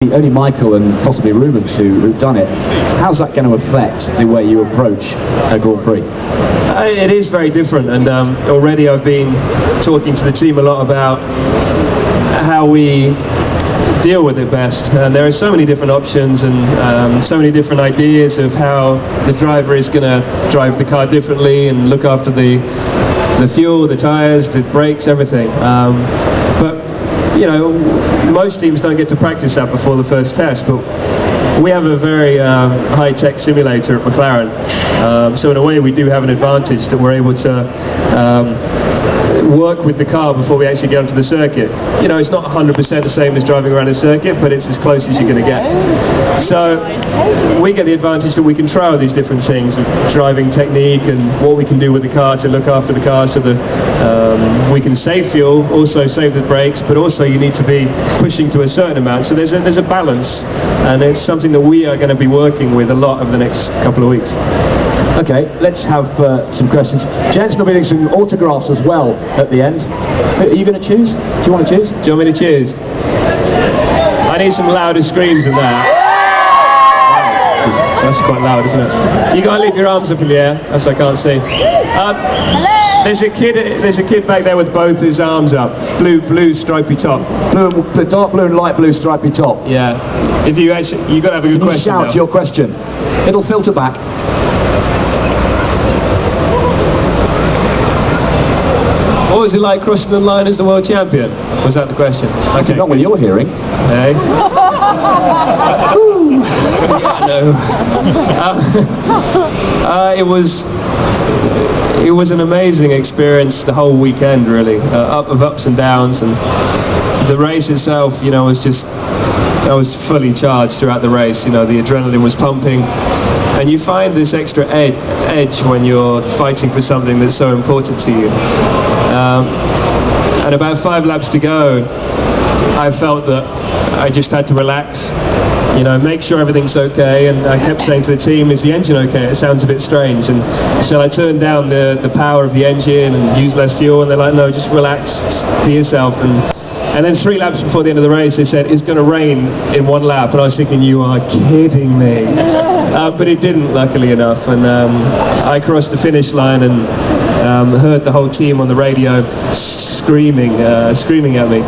Only Michael and possibly Rubens who've done it. How's that going to affect the way you approach a Grand Prix? It is very different, and already I've been talking to the team a lot about how we deal with it best. And there are so many different options and so many different ideas of how the driver is going to drive the car differently and look after the fuel, the tyres, the brakes, everything. But you know, most teams don't get to practice that before the first test, but we have a very high-tech simulator at McLaren, so in a way we do have an advantage that we're able to work with the car before we actually get onto the circuit. You know, it's not 100% the same as driving around a circuit, but it's as close as you're going to get. So we get the advantage that we can try all these different things with driving technique and what we can do with the car to look after the car so that we can save fuel, also save the brakes, but also you need to be pushing to a certain amount. So there's a balance, and it's something that we are going to be working with a lot over the next couple of weeks. Okay, let's have some questions. Jenson will be doing some autographs as well at the end. Are you going to choose? Do you want to choose? Do you want me to choose? I need some louder screams than that. Wow, that's quite loud, isn't it? You got to leave your arms up in the air. That's what I can't see. There's a kid back there with both his arms up. Blue stripy top. Dark blue and light blue stripy top. Yeah. If you actually, you got to have a good question. Shout your question. It'll filter back. What was it like crossing the line as the world champion? Was that the question? Okay. Not with your hearing. Hey. No. It was an amazing experience the whole weekend, really. Of ups and downs, and the race itself, you know, I was fully charged throughout the race. You know, the adrenaline was pumping, and you find this extra edge when you're fighting for something that's so important to you. And about 5 laps to go, I felt that I just had to relax, you know, make sure everything's okay. And I kept saying to the team, is the engine okay? It sounds a bit strange. And so I turned down the power of the engine and use less fuel, and they're like, no, just relax, just be yourself. And then 3 laps before the end of the race, they said, it's going to rain in 1 lap. And I was thinking, you are kidding me. But it didn't, luckily enough. And I crossed the finish line and heard the whole team on the radio screaming at me.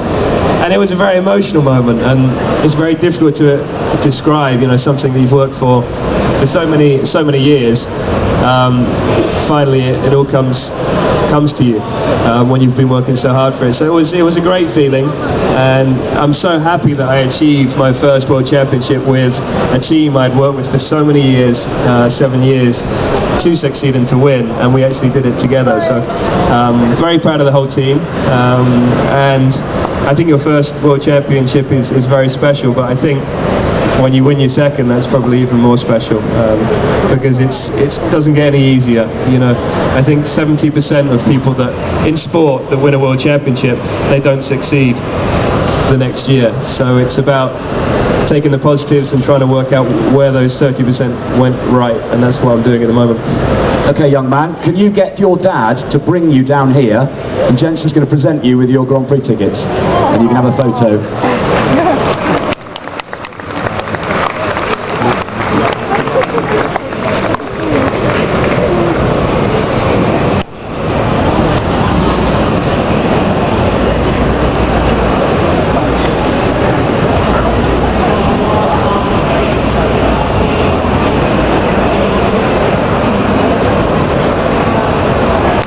And it was a very emotional moment, and it's very difficult to describe, you know, something that you've worked for so many years. Finally, it all comes to you when you've been working so hard for it. So it was a great feeling, and I'm so happy that I achieved my first World Championship with a team I'd worked with for so many years, 7 years, to succeed and to win, and we actually did it together. So very proud of the whole team, and I think your first World Championship is very special, but I think when you win your second, that's probably even more special, because it doesn't get any easier. You know, I think 70% of people that in sport that win a World Championship, they don't succeed the next year. So it's about taking the positives and trying to work out where those 30% went right, and that's what I'm doing at the moment. Okay, young man, can you get your dad to bring you down here, and Jenson's going to present you with your Grand Prix tickets, and you can have a photo.